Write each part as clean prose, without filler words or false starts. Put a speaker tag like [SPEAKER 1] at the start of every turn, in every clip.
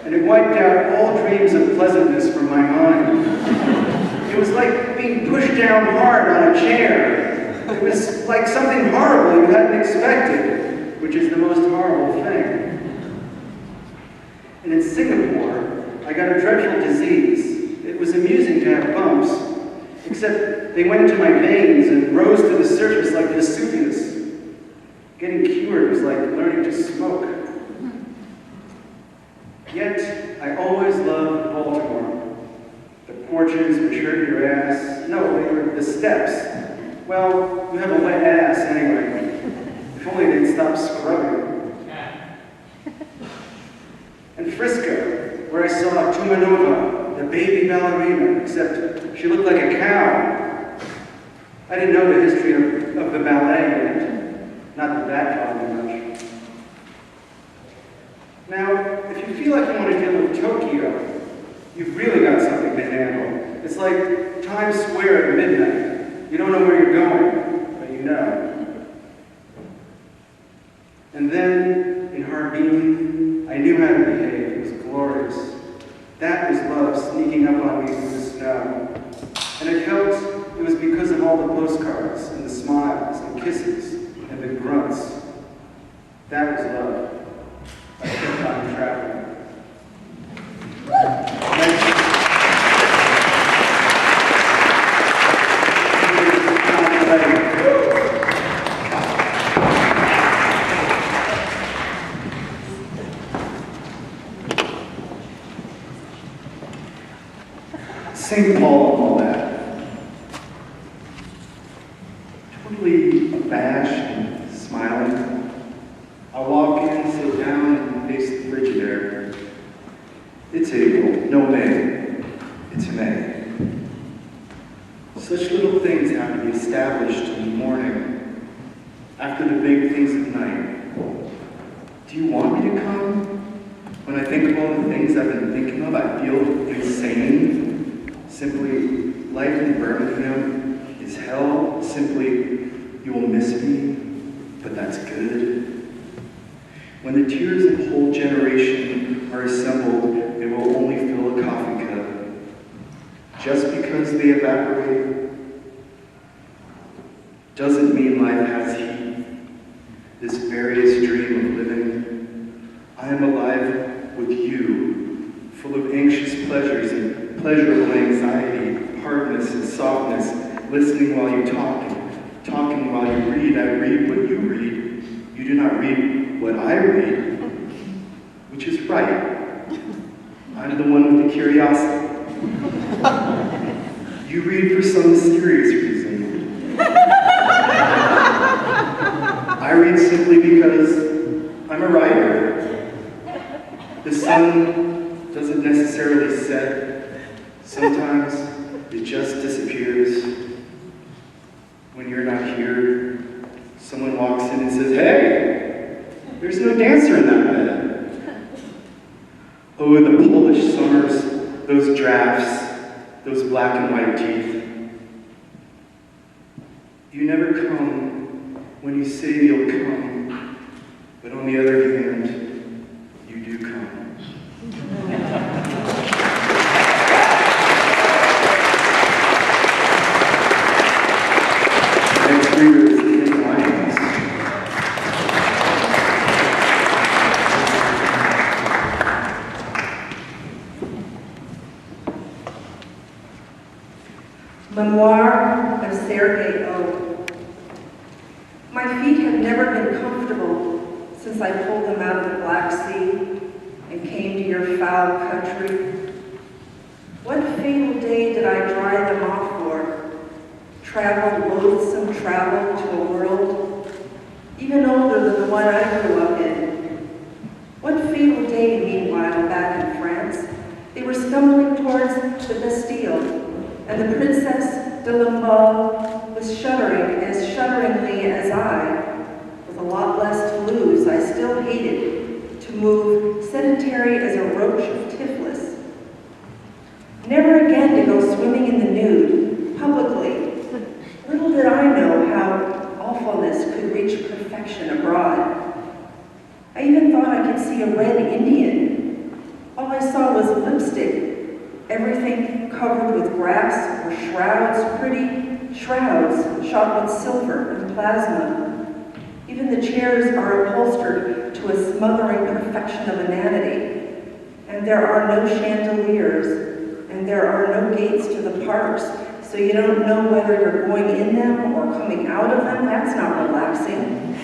[SPEAKER 1] and it wiped out all dreams of pleasantness from my mind. It was like being pushed down hard on a chair. It was like something horrible you hadn't expected, which is the most horrible thing. And in Singapore, I got a dreadful disease. It was amusing to have bumps, except they went into my veins and rose to the surface like Vesuvius. Getting cured was like learning to smoke. Yet, I always loved Baltimore. The porches which hurt your ass. No, they were the steps. Well, you have a wet ass anyway. If only they'd stop scrubbing. And Frisco, where I saw Tumanova, the baby ballerina, except she looked like a cow. I didn't know the history of the ballet yet. Not that that taught me much. Now, if you feel like you want to deal with Tokyo, you've really got something to handle. It's like Times Square at midnight. You don't know where you're going, but you know. And then, in Harbin, I knew how to behave. It was glorious. That was love sneaking up on me through the snow. And I felt it was because of all the postcards, and the smiles, and kisses, and the grunts. That was love. I kept on traveling. St. Paul and all that. Totally abashed and smiling. I'll walk in, sit down, and face the Frigidaire. It's April, no May. It's May. Such little things have to be established in the morning, after the big things at night. Do you want me to come? When I think of all the things I've been thinking of, I feel insane. Simply, life in Birmingham is hell. Simply, you will miss me, but that's good. When the tears of a whole generation are assembled, they will only fill a coffee cup. Just because they evaporate doesn't mean life has heat. This various dream of living, I am alive with you, full of anxious pleasures and pleasurable anxiety, hardness and softness, listening while you talk, talking while you read. I read what you read. You do not read what I read, which is right. I'm the one with the curiosity. You read for some mysterious reason. I read simply because I'm a writer. The sun doesn't necessarily set. Sometimes it just disappears. When you're not here, someone walks in and says, "Hey, there's no dancer in that bed." Oh, the Polish summers, those drafts, those black and white teeth. You never come when you say you'll come, but on the other hand, you do come. Next reader is Ken Lyons.
[SPEAKER 2] Memoir of Sergei O. My feet have never been comfortable since I pulled them out of the Black Sea and came to your foul country. What fatal day did I dry them off for? Travel, loathsome travel to a world even older than the one I grew up in. What fatal day, meanwhile, back in France, they were stumbling towards the Bastille, and the Princess de Lamballe was shuddering as shudderingly as I, with a lot less to lose. I still hated to move, sedentary as a roach of Tiflis. Never again to go swimming in the nude, publicly. Little did I know how awfulness could reach perfection abroad. I even thought I could see a red Indian. All I I saw was lipstick. Everything covered with grass or shrouds, pretty shrouds shot with silver and plasma. Even the chairs are upholstered to a smothering perfection of inanity. And there are no chandeliers, and there are no gates to the parks, so you don't know whether you're going in them or coming out of them. That's not relaxing.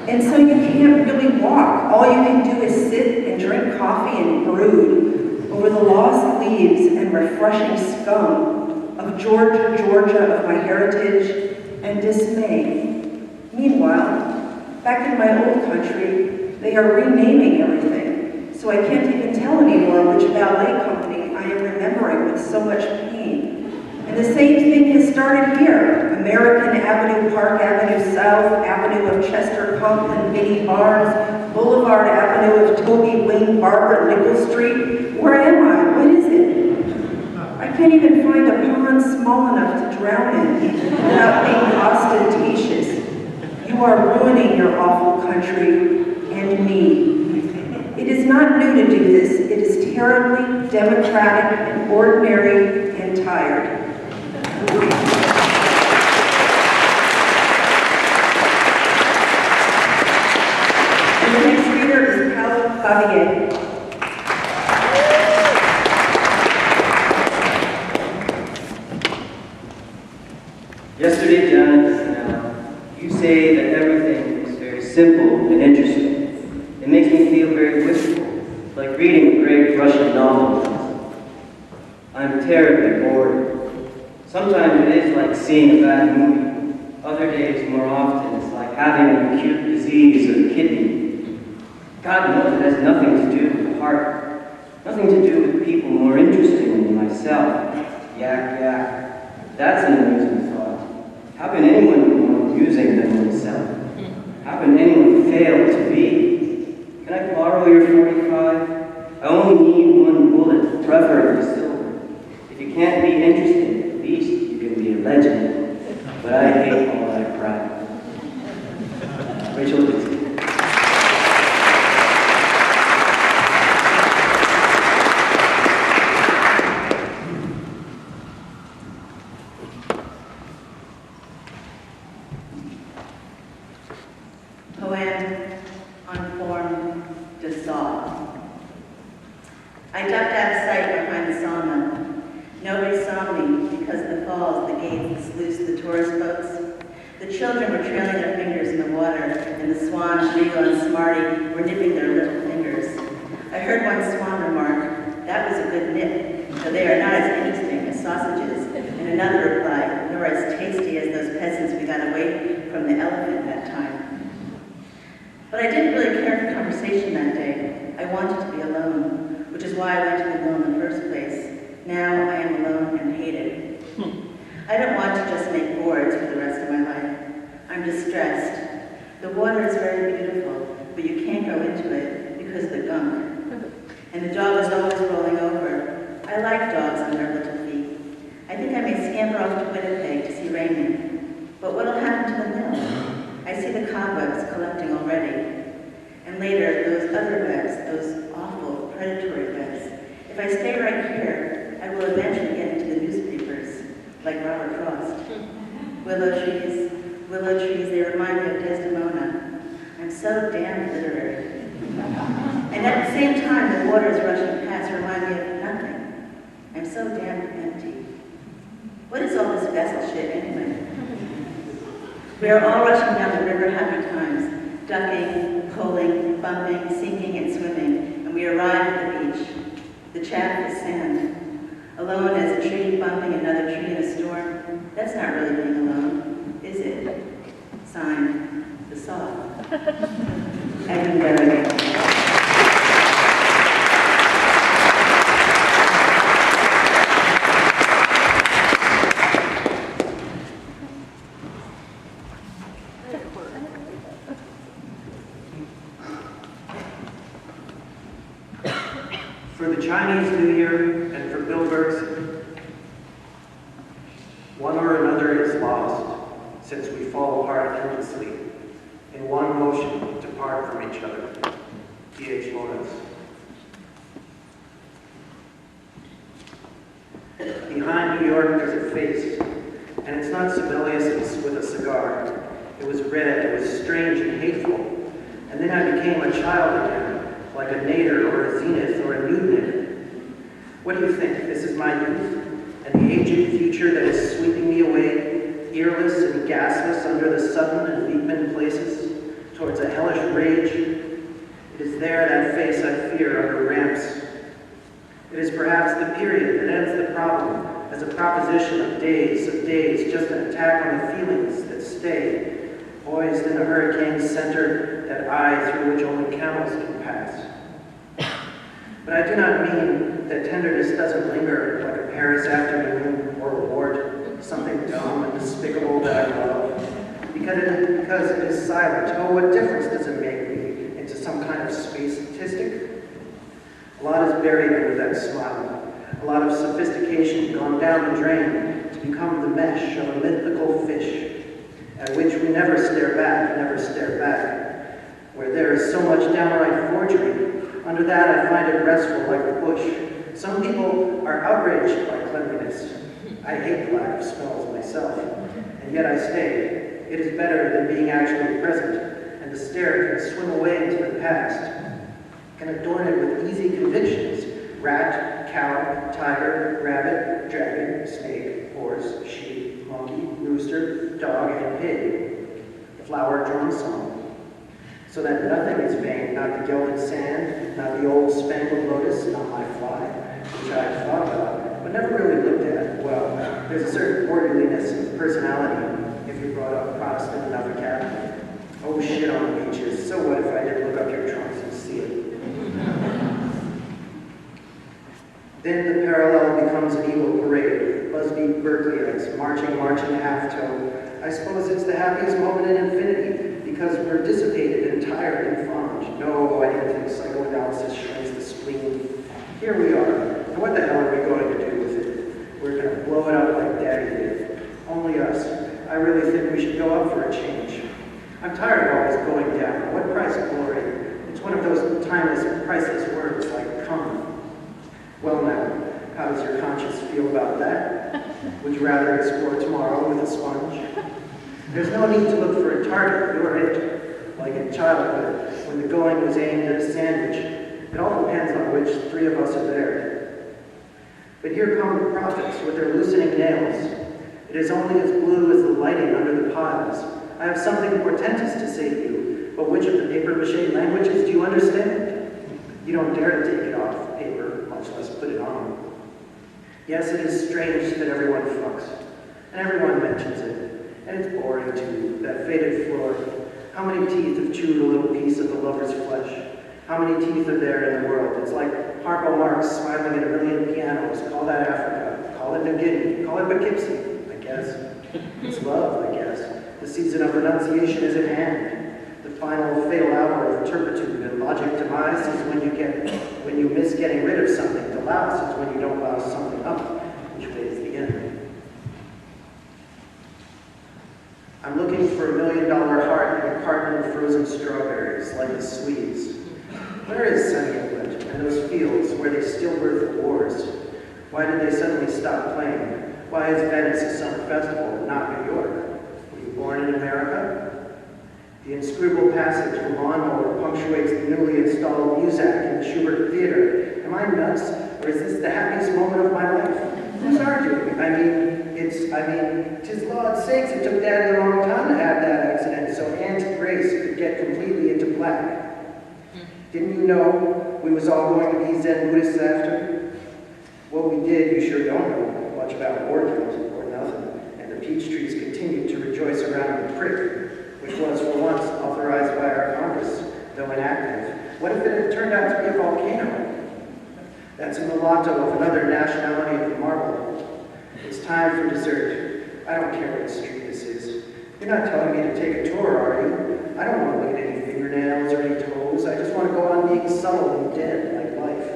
[SPEAKER 2] And so you can't really walk. All you can do is sit and drink coffee and brood over the lost leaves and refreshing scum of Georgia, Georgia, of my heritage, and dismay. Meanwhile, back in my old country, they are renaming everything, so I can't even tell anymore which ballet company I am remembering with so much pain. And the same thing has started here. American Avenue, Park Avenue South, Avenue of Chester, Conklin, Vinnie Barnes, Boulevard Avenue of Toby, Wing, Barbara, Nickel Street. Where am I? What is it? I can't even find a pond small enough to drown in without being ostentatious. You are ruining your awful country and me. It is not new to do this. It is terribly democratic and ordinary and tired. And the next reader is Paul.
[SPEAKER 3] Yesterday, Janet, you say that everything is very simple and interesting. It makes me feel very wistful, like reading a great Russian novel. I'm terribly bored. Sometimes it is like seeing a bad movie. Other days, more often, it's like having an acute disease of the kidney. God knows it has nothing to do with the heart. Nothing to do with people more interesting than myself. Yak, yak. That's an amusing thought. How can anyone be more amusing than oneself? How can anyone fail to be? Can I borrow your 45? I only need one bullet, preferably silver. If you can't be interesting, at least you can be a legend. But I hate all that crap. Rachel Dixon.
[SPEAKER 4] I ducked out of sight behind the sawmill. Nobody saw me because of the falls, the gates, the sluice, the tourist boats. The children were trailing their fingers in the water, and the swans, Rigo and Smarty, were nipping their little fingers. I heard one swan remark, "That was a good nip, though they are not as interesting as sausages," and another replied, "Nor as tasty as those peasants we got away from the elephant that time." But I didn't really care for conversation that day. I wanted to be alone, which is why I went to the mill in the first place. Now I am alone and hate it. I don't want to just make boards for the rest of my life. I'm distressed. The water is very beautiful, but you can't go into it because of the gunk. And the dog is always rolling over. I like dogs on their little feet. I think I may scamper off to Winnipeg to see Raymond. But what'll happen to the mill? I see the cobwebs collecting already. And later, those other webs, those awful predatory webs. If I stay right here, I will eventually get into the newspapers, like Robert Frost. Willow trees, they remind me of Desdemona. I'm so damn literary. And at the same time, the waters rushing past remind me of nothing. I'm so damn empty. What is all this vessel shit anyway? We are all rushing down the river happy times, ducking, pulling, bumping, sinking, and swimming, and we arrive at the beach. The chaff is sand. Alone as a tree bumping another tree in a storm. That's not really being alone, is it? Signed, The Saw. Edmund Berrigan.
[SPEAKER 1] For the Chinese New Year and for Bill Bergson, one or another is lost, since we fall apart endlessly, in one motion to part from each other. D.H. Lawrence.
[SPEAKER 5] behind New York there's a face. And it's not Sibelius's with a cigar. It was red, it was strange and hateful. And then I became a child again, like a nadir or a zenith or a nudnik. What do you think? This is my youth? And the aged future that is sweeping me away, earless and gasless under the sudden and Beekman places, towards a hellish rage? It is there, that face I fear under ramps. It is perhaps the period that ends the problem as a proposition of days, just an attack on the feelings that stay, poised in the hurricane's center, that eye through which only camels can pass. But I do not mean that tenderness doesn't linger like a Paris afternoon or a wart, something dumb and despicable that I love, because it is silent. Oh, what difference does it make me into some kind of space statistic? A lot is buried under that smile. A lot of sophistication gone down the drain to become the mesh of a mythical fish, at which we never stare back, where there is so much downright forgery. Under that I find it restful like the bush. Some people are outraged by cleanliness. I hate the lack of smells myself, and yet I stay. It is better than being actually present, and the stare can swim away into the past, can adorn it with easy convictions. Rat, cow, tiger, rabbit, dragon, snake, horse, sheep, monkey, rooster, dog, and pig. The flower-drawn song. So that nothing is vain, not the gilded sand, not the old spangled lotus, not my fly, which I have thought about, but never really looked at. Well, there's a certain orderliness of personality if you're brought up Protestant enough a Catholic. Oh, shit on the beaches. So what if I didn't look up your trunks and see it? Then the parallel becomes an evil parade, Busby Berkeleyites marching half-toe. I suppose it's the happiest moment in infinity, because we're dissipated and tired and fond. No, I didn't think psychoanalysis shrinks the spleen. Here we are, and what the hell are we going to do with it? We're going to blow it up like Daddy did. Only us. I really think we should go up for a change. I'm tired of always going down. What price of glory? It's one of those timeless, priceless words like come. Well now, how does your conscience feel about that? Would you rather explore tomorrow with a sponge? There's no need to look for a target, you're it. Like in childhood, when the going was aimed at a sandwich. It all depends on which three of us are there. But here come the prophets with their loosening nails. It is only as blue as the lighting under the piles. I have something portentous to say to you, but which of the papier-mâché languages do you understand? You don't dare to take it off paper, much less put it on. Yes, it is strange that everyone fucks, and everyone mentions it, and it's boring too, that faded floor. How many teeth have chewed a little piece of the lover's flesh? How many teeth are there in the world? It's like Harpo Marx smiling at a million pianos. Call that Africa, call it New Guinea, call it Poughkeepsie, I guess. It's love, I guess. The season of renunciation is at hand. The final fatal hour of turpitude and logic demise is when you miss getting rid of something. The louse is when you don't louse something up, which way is the end. I'm looking for $1 million heart in a carton of frozen strawberries, like the Swedes. Where is sunny England and those fields where they stillbirth the wars? Why did they suddenly stop playing? Why is Venice a summer festival, not New York? Were you born in America? The inscrutable passage from Lawnmower punctuates the newly installed Muzak in the Schubert Theater. Am I nuts, or is this the happiest moment of my life? Who's arguing? Tis Lord's sakes, it took Daddy a long time to have that accident, so Aunt Grace could get completely into black. Didn't you know we was all going to be Zen Buddhists after? What we did, you sure don't know much about Warfield or nothing, and the peach trees continued to rejoice around the prick, which was for once authorized by our Congress, though inactive. What if it had turned out to be a volcano? That's a mulatto of another nationality of the marble. It's time for dessert. I don't care what street this is. You're not telling me to take a tour, are you? I don't want to look at any fingernails or any toes. I just want to go on being subtle and dead like life.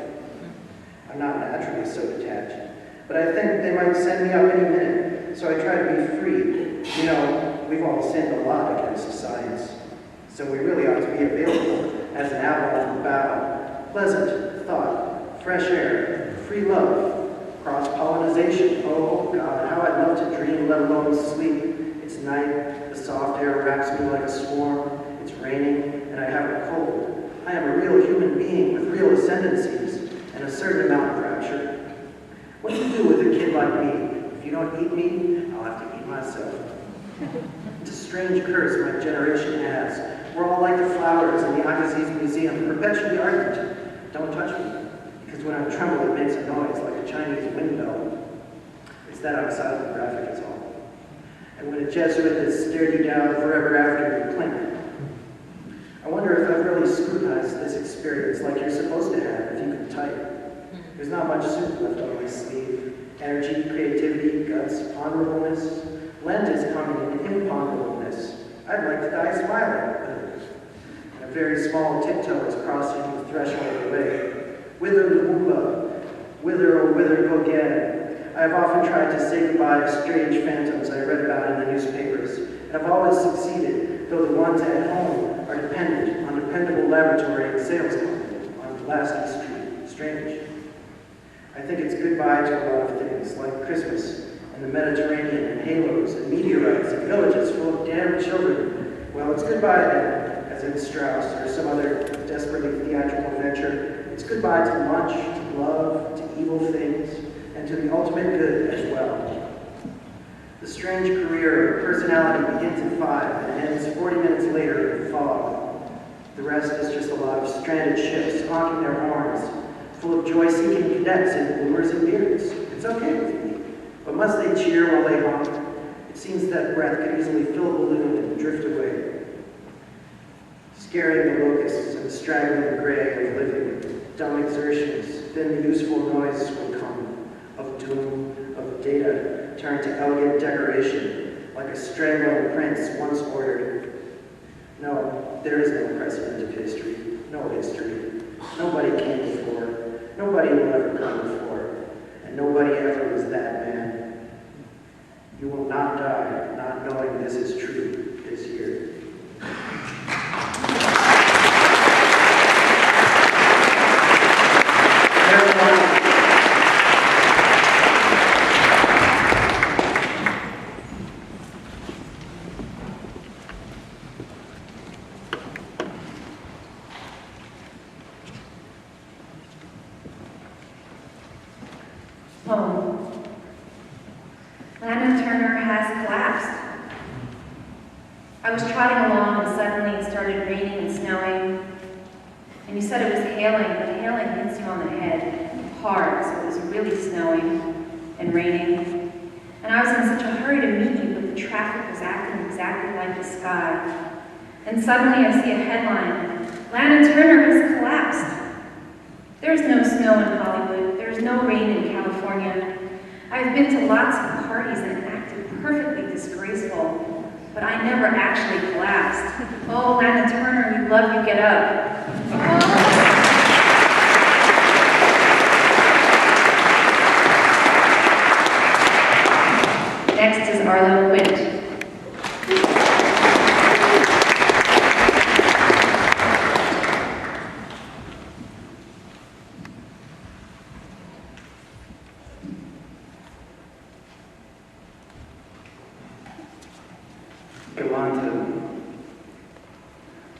[SPEAKER 5] I'm not naturally so detached, but I think they might send me up any minute, so I try to be free. You know, we've all sinned a lot against science, so we really ought to be available as an apple on the bough. Pleasant thought, fresh air, free love, Cross-pollinization. Oh, God, how I'd love to dream, let alone sleep. It's night, the soft air wraps me like a swarm. It's raining, and I have a cold. I am a real human being with real ascendancies and a certain amount of rapture. What do you do with a kid like me? If you don't eat me, I'll have to eat myself. It's a strange curse my generation has. We're all like the flowers in the Agassiz Museum, perpetually ardent. Don't touch me, because when I tremble it makes a noise like a Chinese wind bell. It's that I'm seismographic is all. And when a Jesuit has stared you down forever after, you clink. I wonder if I've really scrutinized this experience like you're supposed to have if you could type. There's not much soup left on my sleeve. Energy, creativity, guts, ponderableness. Lent is coming in imponderableness. I'd like to die smiling. And a very small tiptoe is crossing the threshold away. Whither, Lumumba? Whither, oh whither, go again? I have often tried to say goodbye to strange phantoms I read about in the newspapers, and have always succeeded, though the ones at home are dependent on dependable laboratory and sales content on Lasky Street. Strange. I think it's goodbye to a lot of things, like Christmas, and the Mediterranean, and halos, and meteorites, and villages full of damn children. Well, it's goodbye then, as in Strauss, or some other desperately theatrical venture. It's goodbye to lunch, to love, to evil things, and to the ultimate good as well. The strange career of personality begins at 5 and ends 40 minutes later in fog. The rest is just a lot of stranded ships honking their horns, full of joy-seeking cadets in bloomers and beards. It's okay with me, but must they cheer while they honk? It seems that breath could easily fill a balloon and drift away, scaring the locusts and straggling the gray of living. Dumb exertions, then the useful noise will come, of doom, of data, turned to elegant decoration, like a strangling prince once ordered. No, there is no precedent of history, no history. Nobody came before, nobody will ever come before, and nobody ever was that man. You will not die not knowing this is true this year.
[SPEAKER 6] And suddenly I see a headline, Lana Turner has collapsed. There's no snow in Hollywood. There's no rain in California. I've been to lots of parties and acted perfectly disgraceful, but I never actually collapsed. Oh, Lana Turner, we love you, get up. Next is Arlo Quint.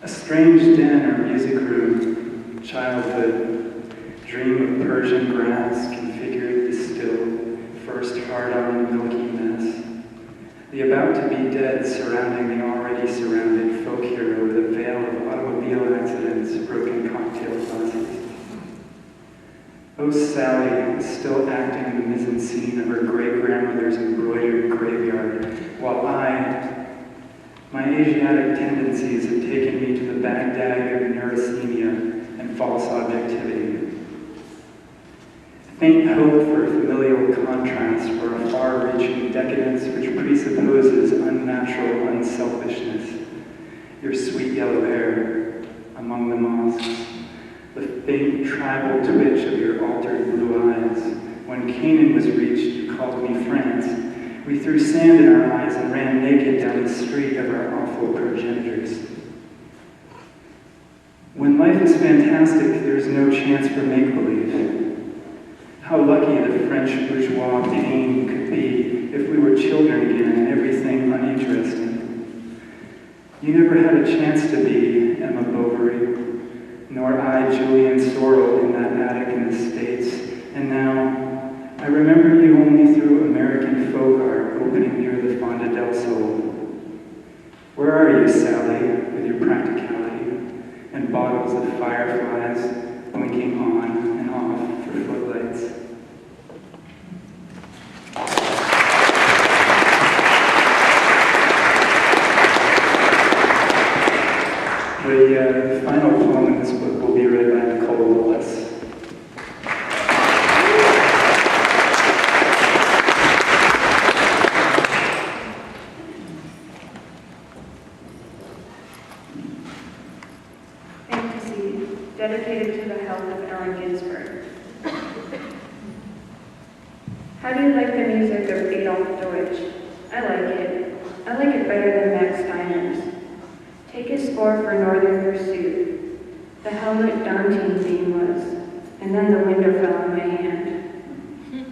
[SPEAKER 1] A strange den or music room, childhood, dream of Persian grass, configured, distilled, first hard-on milky mess. The about-to-be dead surrounding the already surrounded folk hero with a veil of automobile accidents, broken cocktail glasses. Oh, Sally is still acting in the mise-en-scene of her great-grandmother's embroidered graveyard, while my Asiatic tendencies have taken me to the Baghdad of neurasthenia and false objectivity. Faint hope for a familial contrast for a far-reaching decadence which presupposes unnatural unselfishness. Your sweet yellow hair among the mosques, the faint tribal twitch of your altered blue eyes. When Canaan was reached, you called me France. We threw sand in our eyes and ran naked down the street of our awful progenitors. When life is fantastic, there is no chance for make-believe.
[SPEAKER 7] How lucky the French bourgeois pain could be if we were children again and everything uninteresting. You never had a chance to be Emma Bovary, nor I Julian Sorrel in that attic in the States. And now, I remember you only through American folk art opening near the Fonda del Sol. Where are you, Sally, with your practicality and bottles of fireflies blinking on and off for footlights? The final poem in this book will be read by Nicole Wallace.
[SPEAKER 6] Fantasy, dedicated to the health of Allen Ginsberg. How do you like the music of Adolf Deutsch? I like it. I like it better than Max Steiner's. Take his score for Northern Pursuit. The Helmut Dantine theme was, and then the window fell in my hand.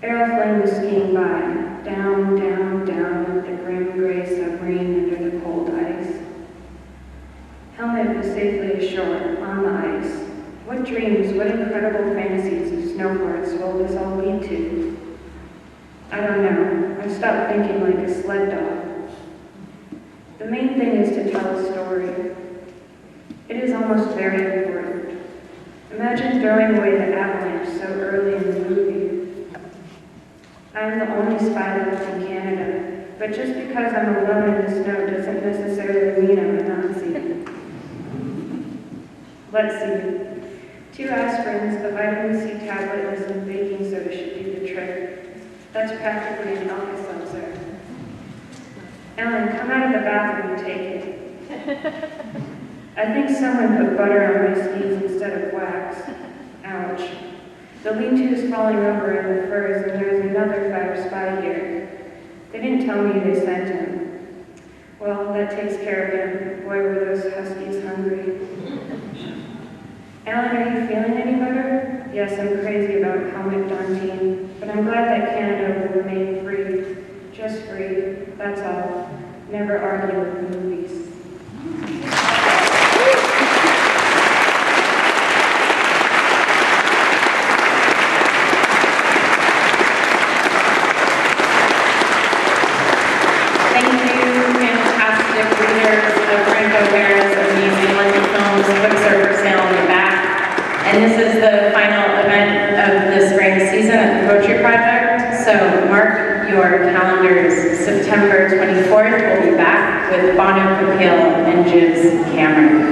[SPEAKER 6] Errol Flynn was skiing by, down, down, down, with the grim gray submarine under the cold ice. Helmut was safely ashore, on the ice. What dreams, what incredible fantasies of snowboards will this all lead to? I don't know. I stopped thinking like a sled dog. The main thing is to tell a story. It is almost very important. Imagine throwing away the avalanche so early in the movie. I am the only spy left in Canada, but just because I'm alone in the snow doesn't necessarily mean I'm a Nazi. Let's see. 2 aspirins, a vitamin C tablet, and some baking soda should do the trick. That's practically an Alka-Seltzer. Ellen, come out of the bathroom and take it. I think someone put butter on my skis instead of wax. Ouch. The lean-to is falling over in the furs, and there's another fire spy here. They didn't tell me they sent him. Well, that takes care of him. Boy, were those huskies hungry. Ellen, are you feeling any better? Yes, I'm crazy about Helmut Dantine, but I'm glad that Canada will remain free. Just free, that's all. Never argue with the movies.
[SPEAKER 8] Thank you, fantastic readers of Franco Vera's amazing London films. Books are for sale in the back. And this is the final event of the spring season at the Poetry Project. So mark your calendars. September 24th, we'll be back with Bono Kapil and Jiz Cameron.